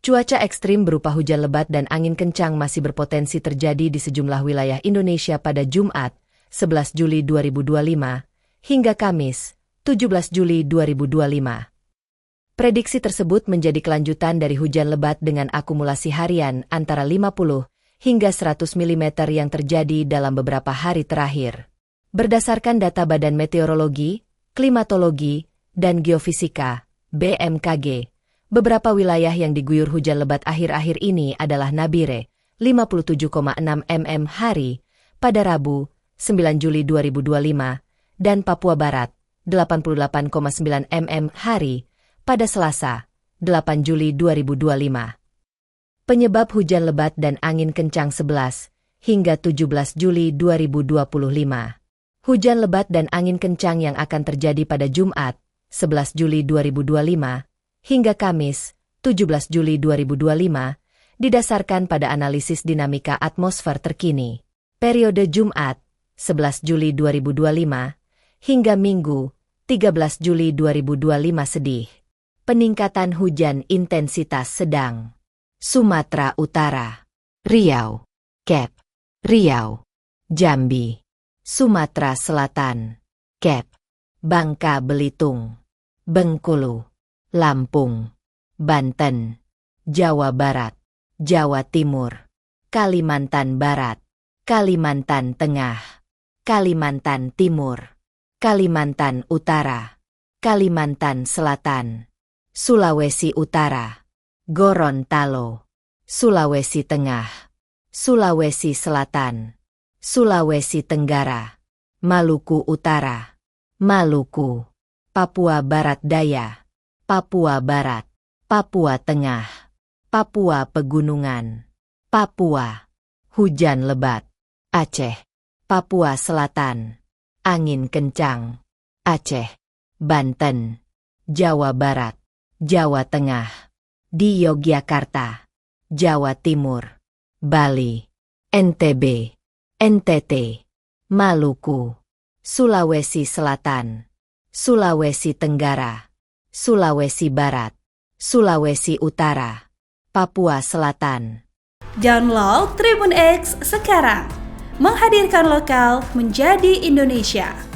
Cuaca ekstrim berupa hujan lebat dan angin kencang masih berpotensi terjadi di sejumlah wilayah Indonesia pada Jumat, 11 Juli 2025, hingga Kamis, 17 Juli 2025. Prediksi tersebut menjadi kelanjutan dari hujan lebat dengan akumulasi harian antara 50 hingga 100 mm yang terjadi dalam beberapa hari terakhir. Berdasarkan data Badan Meteorologi, Klimatologi, dan Geofisika, BMKG, beberapa wilayah yang diguyur hujan lebat akhir-akhir ini adalah Nabire, 57,6 mm hari, pada Rabu, 9 Juli 2025, dan Papua Barat, 88,9 mm hari, pada Selasa, 8 Juli 2025. Penyebab hujan lebat dan angin kencang 11 hingga 17 Juli 2025. Hujan lebat dan angin kencang yang akan terjadi pada Jumat, 11 Juli 2025, hingga Kamis, 17 Juli 2025, didasarkan pada analisis dinamika atmosfer terkini. Periode Jumat, 11 Juli 2025, hingga Minggu, 13 Juli 2025 sedih. Peningkatan hujan intensitas sedang. Sumatera Utara, Riau, Kep, Riau, Jambi. Sumatera Selatan, Kep, Bangka Belitung, Bengkulu, Lampung, Banten, Jawa Barat, Jawa Timur, Kalimantan Barat, Kalimantan Tengah, Kalimantan Timur, Kalimantan Utara, Kalimantan Selatan, Sulawesi Utara, Gorontalo, Sulawesi Tengah, Sulawesi Selatan, Sulawesi Tenggara, Maluku Utara, Maluku, Papua Barat Daya, Papua Barat, Papua Tengah, Papua Pegunungan, Papua, hujan lebat, Aceh, Papua Selatan, angin kencang, Aceh, Banten, Jawa Barat, Jawa Tengah, di Yogyakarta, Jawa Timur, Bali, NTB, NTT, Maluku, Sulawesi Selatan, Sulawesi Tenggara, Sulawesi Barat, Sulawesi Utara, Papua Selatan. Download Tribun X sekarang, menghadirkan lokal menjadi Indonesia.